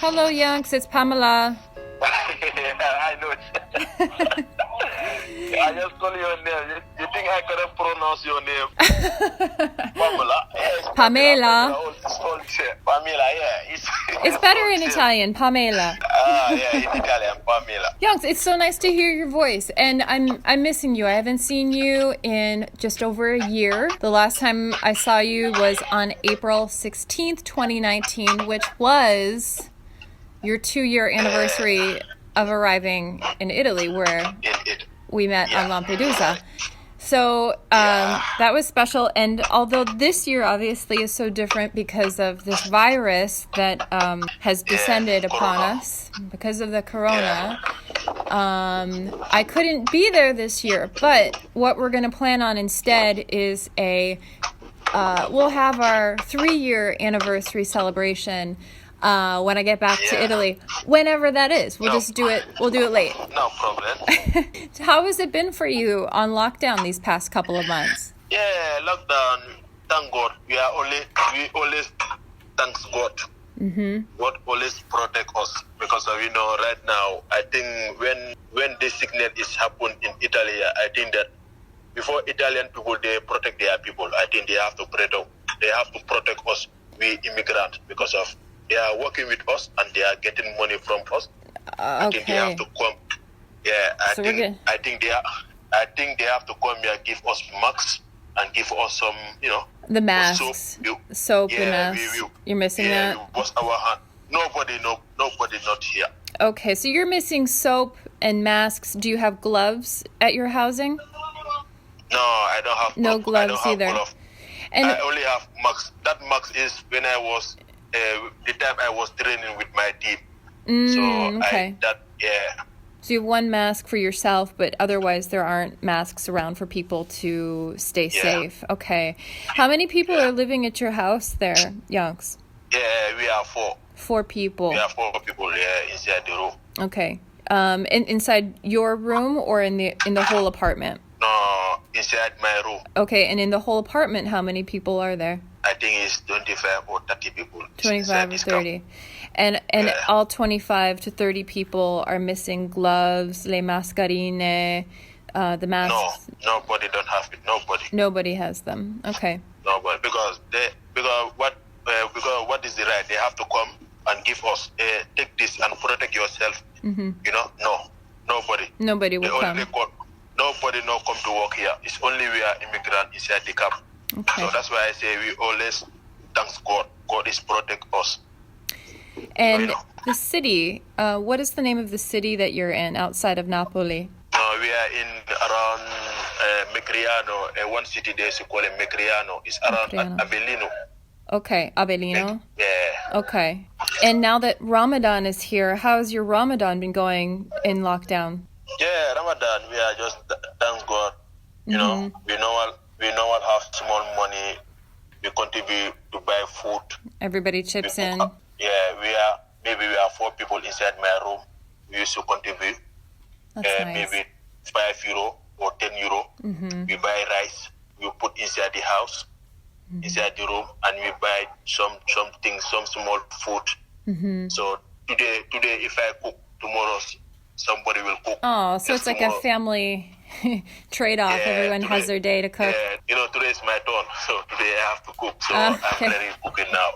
Hello, Yanks. It's Pamela. I know it. I just call your name. You think I couldn't pronounce your name? Pamela. Yes, Pamela. Pamela, yeah. It's better in Italian, Pamela. Yeah, in Italian, Pamela. Yanks, it's so nice to hear your voice, and I'm missing you. I haven't seen you in just over a year. The last time I saw you was on April 16th, 2019, which was your 2-year anniversary of arriving in Italy, where we met on Lampedusa. So that was special. And although this year obviously is so different because of this virus that has descended upon us because of the corona, I couldn't be there this year. But what we're going to plan on instead is we'll have our 3-year anniversary celebration when I get back to Italy, whenever that is. We'll just do it. We'll do it late. No problem. How has it been for you on lockdown these past couple of months? Yeah, lockdown. Thank God. We always thanks God. Mm-hmm. God always protect us because of, right now. I think when this sickness is happened in Italy, I think that before Italian people they protect their people, I think they have to protect us, we immigrants, because of they are working with us and they are getting money from us. I think they have to come. Yeah, I think they have to come here, give us masks and give us some, the masks, soap, the masks. You're missing that. We wash our hand. Nobody not here. Okay, so you're missing soap and masks. Do you have gloves at your housing? No, I don't have. No gloves either. And I only have masks. That mask is when I was. The time I was training with my team. Okay. So you have one mask for yourself, but otherwise there aren't masks around for people to stay safe. Okay. How many people are living at your house there, Yanks? Yeah, we are 4. 4 people. We are 4 people inside the room. Okay. Inside your room or in the whole apartment? No, inside my room. Okay, and in the whole apartment, how many people are there? I think it's 25 or 30 people. 25 or 30. And all 25 to 30 people are missing gloves, le mascarine, the masks. No, nobody don't have it. Nobody has them. Okay. Nobody, because what is the right? They have to come and give us, take this and protect yourself. Mm-hmm. No, nobody. Nobody will come. Nobody no come to work here. It's only we are immigrant inside the camp. Okay. So that's why I say we always thanks God. God is protect us. And the city, what is the name of the city that you're in outside of Napoli? We are in around Migrant, one city there is called Migrant. It's around Avellino. Okay, Avellino. Yeah. Okay. And now that Ramadan is here, how has your Ramadan been going in lockdown? Yeah, Ramadan, we are just thanks God. We know have small money. We contribute to buy food. Everybody chips in. Yeah, we are 4 people inside my room. We used to contribute. That's nice. Maybe €5 or €10. Mm-hmm. We buy rice. We put inside the house, inside the room, and we buy some things, some small food. Mm-hmm. So today, if I cook, tomorrow somebody will cook. Oh, so it's like a family trade-off. Yeah, everyone has their day to cook. Yeah, today is my turn, so today I have to cook. So I'm ready to cooking now.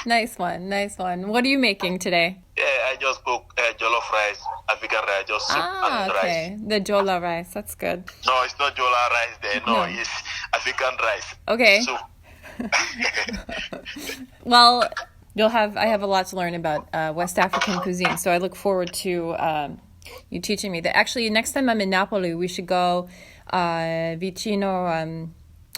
Nice one. What are you making today? Yeah, I just cook jollof rice, African rice, just soup and rice. The jola rice, that's good. No, it's not jola rice there. No, it's African rice. Okay. Soup. Well, I have a lot to learn about West African cuisine, so I look forward to you teaching me that. Actually, next time I'm in Napoli, we should go vicino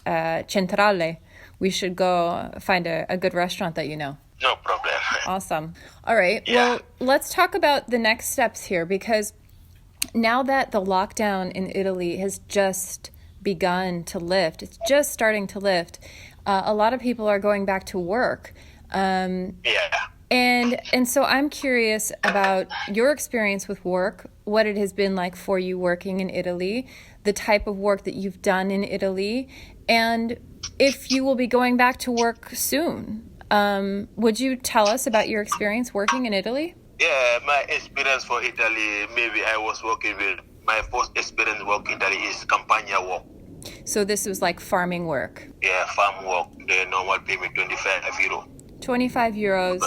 Centrale. We should go find a good restaurant that you know. No problem. Awesome. All right. Yeah. Well, let's talk about the next steps here, because now that the lockdown in Italy has just begun to lift, it's just starting to lift, a lot of people are going back to work. And so I'm curious about your experience with work, what it has been like for you working in Italy, the type of work that you've done in Italy, and if you will be going back to work soon. Would you tell us about your experience working in Italy? Yeah, my experience for Italy, maybe I was working with, my first experience working in Italy is Campagna work. So this was like farming work. Yeah, farm work. They normal pay me 25 euro. 25 euros.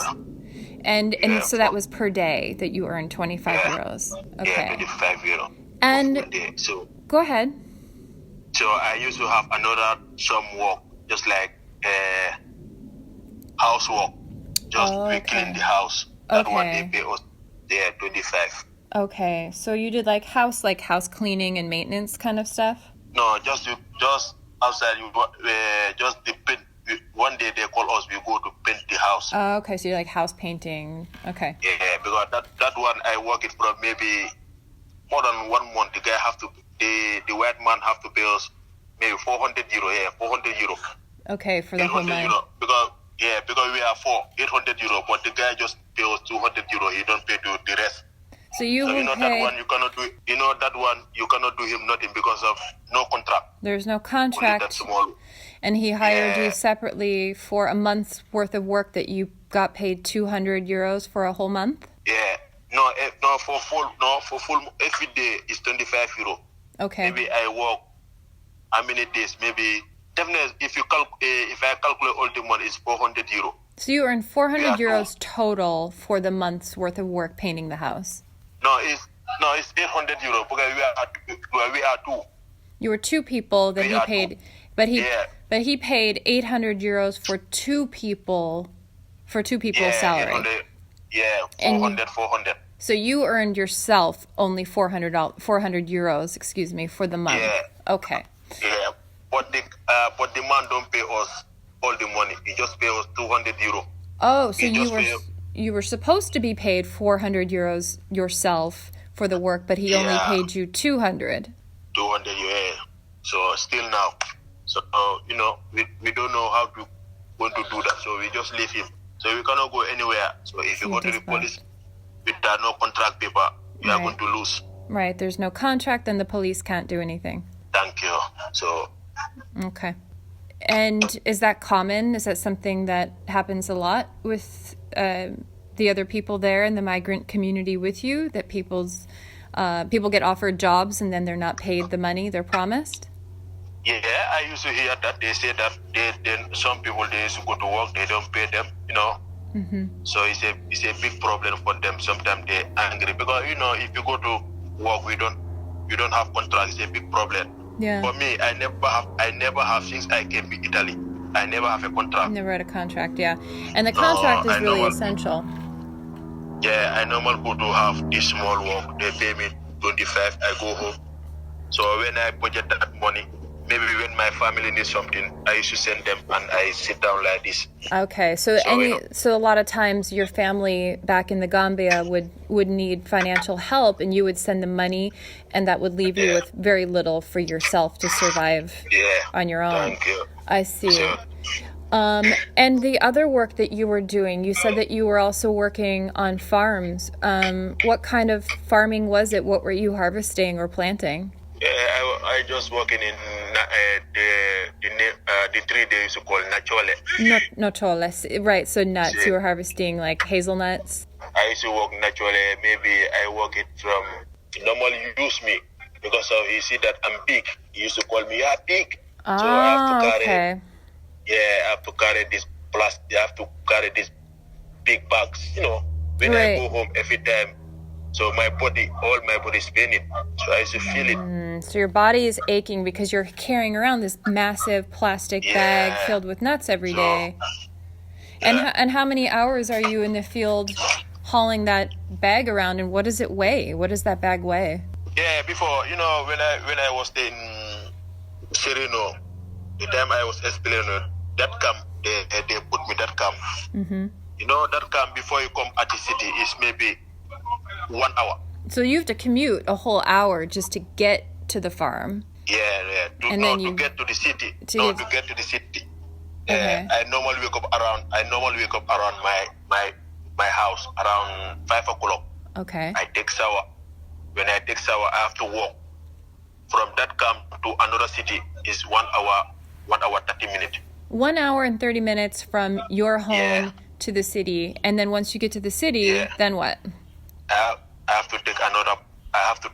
And Yeah, so that was per day that you earned 25 Yeah. euros. Yeah, Okay. 25 euro. And per day. So go ahead. I used to have another some work, just like housework. Just we clean the house. That one they pay us 25. Okay. So you did like house cleaning and maintenance kind of stuff? No, just outside. Just the paint. One day they call us. We go to paint the house. Oh, okay. So you're like house painting. Okay. Yeah, because that one I work it for maybe more than 1 month. The guy have to the white man have to pay us maybe 400 euro. Yeah, 400 euro. Okay, for the whole month. Euro. Because we are 800 euro, but the guy just pay us 200 euro. He don't pay the rest. So you will that pay. one you cannot do. That one you cannot do him nothing because of no contract. There's no Only contract. that small. And he hired you separately for a month's worth of work that you got paid 200 euros for a whole month? Yeah. For full every day is 25 euro. Okay. Maybe I work how many days? Maybe definitely if I calculate all the money, it's 400 euro. So you earned 400 euros total for the month's worth of work painting the house. No, it's 800 euro because we are two. You were two people that he paid, but he paid 800 euros for two people's salary. 800, yeah, 400. So you earned yourself only 400 euros, for the month. Yeah. Okay. Yeah, but the man don't pay us all the money. He just pay us 200 euro. Oh, so you were supposed to be paid 400 euros yourself for the work, but he only paid you 200. 200, yeah. So still now. So we don't know how to going to do that. So we just leave him. So we cannot go anywhere. So if you go to the police with no contract paper, you are going to lose. Right. There's no contract, then the police can't do anything. Thank you. So. Okay. And is that common? Is that something that happens a lot with the other people there in the migrant community with you? That people get offered jobs and then they're not paid the money they're promised? Yeah, I used to hear that they say that some people they used to go to work, they don't pay them, Mm-hmm. So it's a big problem for them. Sometimes they're angry because if you go to work, you don't have contract. It's a big problem. Yeah. For me, I never have since I came to Italy. I never have a contract. Never had a contract, yeah. And the contract is really essential. Yeah, I normally go to have this small work. They pay me 25. I go home. So when I budget that money, maybe when my family needs something, I used to send them and I sit down like this. Okay, so a lot of times your family back in the Gambia would need financial help, and you would send them money, and that would leave you with very little for yourself to survive on your own. Thank you. I see. So, and the other work that you were doing, you said that you were also working on farms. What kind of farming was it? What were you harvesting or planting? Yeah, I just working in the tree they used to call nachole. Notoles, right? So nuts. Yeah. You were harvesting like hazelnuts. I used to work naturally. Maybe I work it from normally use me because of he see that I'm big. He used to call me big. So I have to carry. Okay. Yeah, I have to carry this plastic. I have to carry this big bags. When I go home every time. So all my body is paining. So I used to feel it. So your body is aching because you're carrying around this massive plastic bag filled with nuts every day. And how many hours are you in the field hauling that bag around, and what does it weigh? What does that bag weigh? Yeah, before, when I was in Sereno, the time I was explaining that camp, they put me that camp. Mm-hmm. That camp before you come at the city is maybe 1 hour. So you have to commute a whole hour just to get to the farm. Yeah. To get to the city. To get to the city. Okay. I normally wake up around my house around 5 o'clock. Okay. I take shower. When I take shower, I have to walk from that camp to another city is 1 hour, 30 minutes. 1 hour and 30 minutes from your home to the city. And then once you get to the city, then what? I have to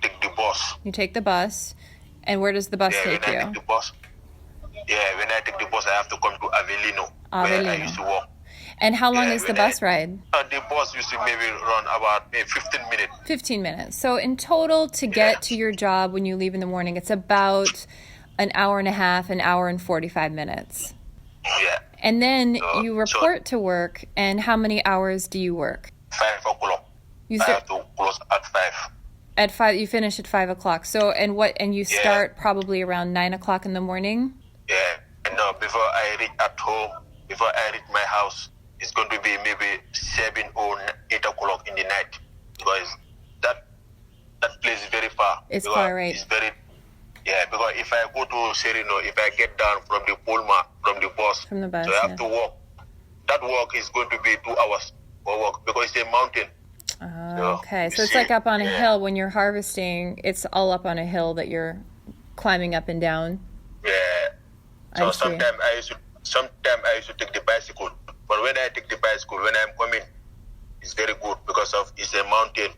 take the bus. You take the bus. And where does the bus take you? When I take the bus, I have to come to Avellino, where I used to work. And how long is the bus ride? The bus used to maybe run about 15 minutes. 15 minutes. So in total, to get to your job when you leave in the morning, it's about an hour and a half, an hour and 45 minutes. Yeah. And then you report to work, and how many hours do you work? 5 o'clock. I have to close at 5. At 5, you finish at 5 o'clock. So, and you start probably around 9 o'clock in the morning? Yeah. And before I reach at home, before I reach my house, it's going to be maybe 7 or 8 o'clock in the night. Because that place is very far. It's far, right? It's very, because if I go to Serino, if I get down from the Pulma, from the bus, so I have to walk. That walk is going to be 2 hours for walk because it's a mountain. Okay, so it's like up on a hill. When you're harvesting, it's all up on a hill that you're climbing up and down. Yeah. So sometimes I used to take the bicycle. But when I take the bicycle, when I'm coming, it's very good because it's a mountain.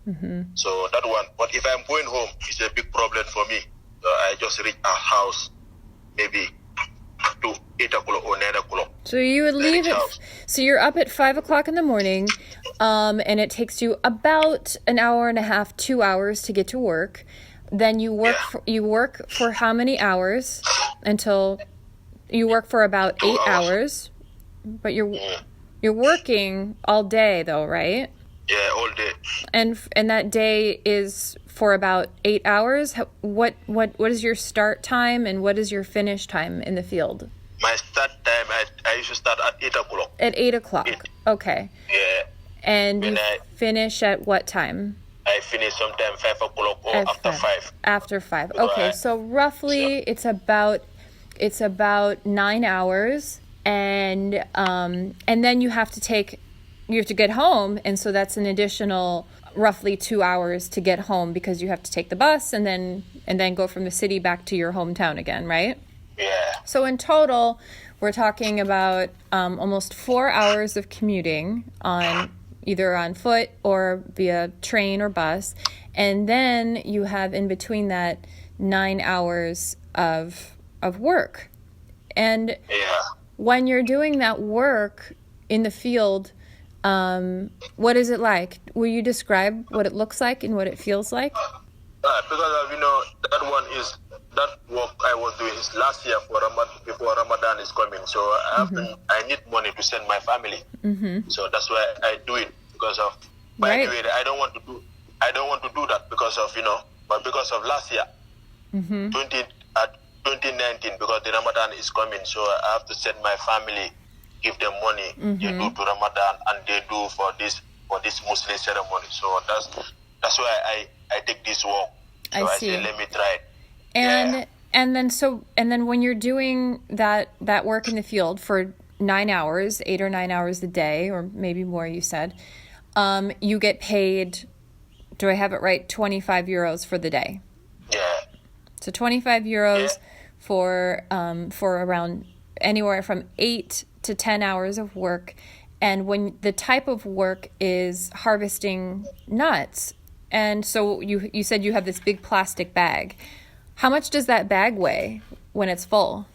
Mm-hmm. So that one. But if I'm going home, it's a big problem for me. So I just reach a house maybe to 8 o'clock or 9 o'clock. So you would leave it. So you're up at 5 o'clock in the morning, and it takes you about an hour and a half, 2 hours to get to work. Then you work. You work for how many hours? Until you work for about 8 hours. But you're working all day though, right? Yeah, all day. And that day is for about 8 hours. What is your start time and what is your finish time in the field? My start time, I used to start at 8 o'clock. At 8 o'clock. Okay. Yeah. And you finish at what time? I finish sometime 5 o'clock or after 5. After 5. Okay, so roughly it's about 9 hours. And then you have to get home, and so that's an additional roughly 2 hours to get home because you have to take the bus and then go from the city back to your hometown again, right? Yeah. So in total, we're talking about almost 4 hours of commuting either on foot or via train or bus, and then you have in between that 9 hours of work, and when you're doing that work in the field, what is it like? Will you describe what it looks like and what it feels like? Because that work I was doing is last year before Ramadan is coming. So I need money to send my family. Mm-hmm. So that's why I do it because of. By the way, I don't want to do that because of but because of last year, 2019, because the Ramadan is coming, so I have to send my family, give them money. They do to Ramadan and they do for this Muslim ceremony. So that's why I take this walk. So I say, let me try it. And then when you're doing that work in the field for 9 hours, 8 or 9 hours a day, or maybe more, you said, you get paid. Do I have it right? 25 euros for the day. Yeah. So 25 euros for around anywhere from 8 to 10 hours of work. And when the type of work is harvesting nuts, and so you said you have this big plastic bag. How much does that bag weigh when it's full?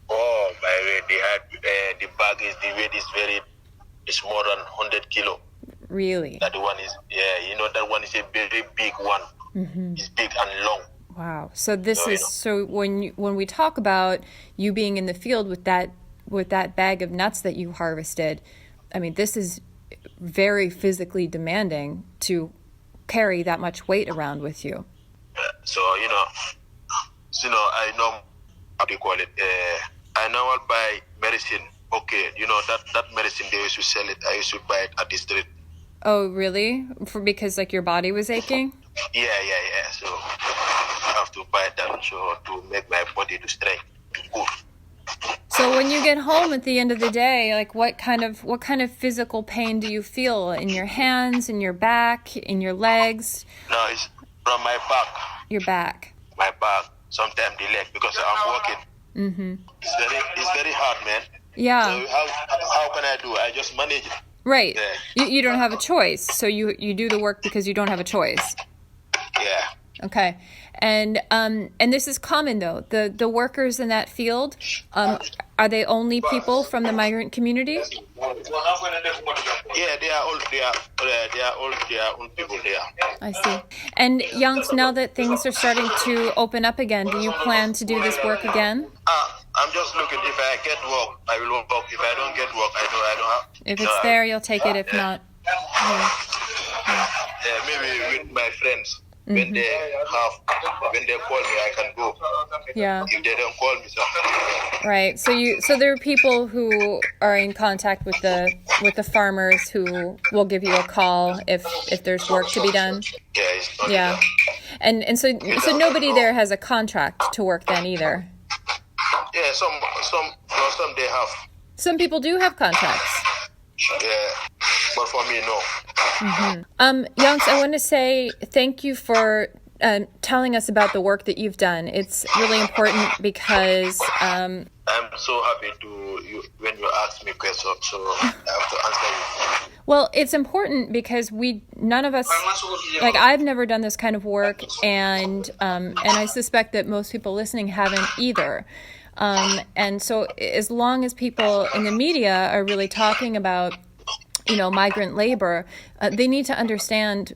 Oh, my way, the bag the weight is it's more than 100 kilo. Really? That one is, that one is a very big one. Mm-hmm. It's big and long. Wow. So so when we talk about you being in the field with that bag of nuts that you harvested, I mean, this is very physically demanding to carry that much weight around with you. So I know how do you call it? I know I'll buy medicine. Okay, that medicine they used to sell it. I used to buy it at the street. Oh, really? Because like your body was aching? Yeah. So I have to buy that to make my body to strength to good. So when you get home at the end of the day, like what kind of physical pain do you feel in your hands, in your back, in your legs? No, it's from my back. Your back. My back. Sometimes the leg because I'm working. It's very hard, man. Yeah. So how can I do? I just manage it. Right. Yeah. You don't have a choice. So you do the work because you don't have a choice. Yeah. Okay. And this is common though. The workers in that field, are they only people from the migrant community? Yeah, they are all people there. I see. And Yanks, now that things are starting to open up again, do you plan to do this work again? I'm just looking. If I get work, I will work. If I don't get work, I don't have. If it's there, you'll take it. If not, yeah, maybe with my friends. When they call me, I can go. Yeah. If they don't call me, so. Right. So there are people who are in contact with the farmers who will give you a call if there's work to be done. Yeah. It's not Yeah. And so nobody there has a contract to work then either. Yeah. Some they have. Some people do have contracts. Yeah. But for me, no. Yanks, I want to say thank you for telling us about the work that you've done. It's really important because I'm so happy when you ask me questions, so I have to answer you. Well, it's important because none of us, like I've never done this kind of work, and I suspect that most people listening haven't either. And so as long as people in the media are really talking about migrant labor, they need to understand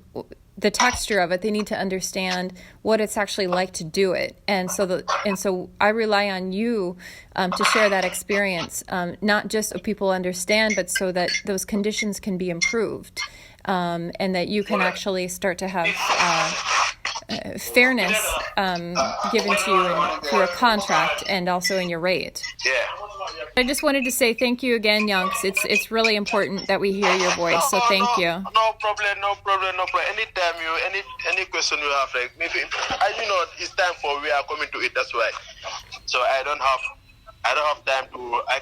the texture of it. They need to understand what it's actually like to do it. And so I rely on you to share that experience, not just so people understand, but so that those conditions can be improved, and that you can actually start to have fairness given to you through a contract and also in your rate. Yeah. I just wanted to say thank you again, Yanks. It's really important that we hear your voice, so thank you. No problem. Anytime any question you have, like maybe it's time for we are coming to it. That's why. So I don't have time to. I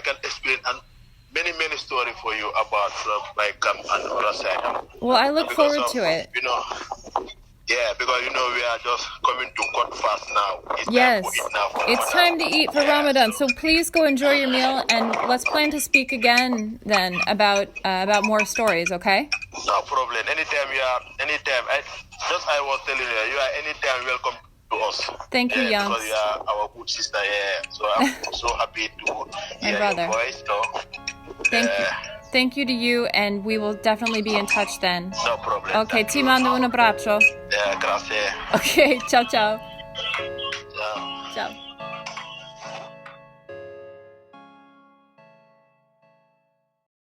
can explain many stories for you about my camp and other side. Well, I look forward to it. Yeah, because we are just coming to court fast now. Yes, it's time to eat for Ramadan. So please go enjoy your meal, and let's plan to speak again then about more stories. Okay? No problem. Anytime I was telling you are anytime welcome to us. Thank you, Yanks. Because you are our good sister. Yeah, so I'm so happy to hear your voice. So, Thank you. Thank you to you, and we will definitely be in touch then. No problem. Ok, ti mando un abbraccio. Grazie. Ok, ciao ciao.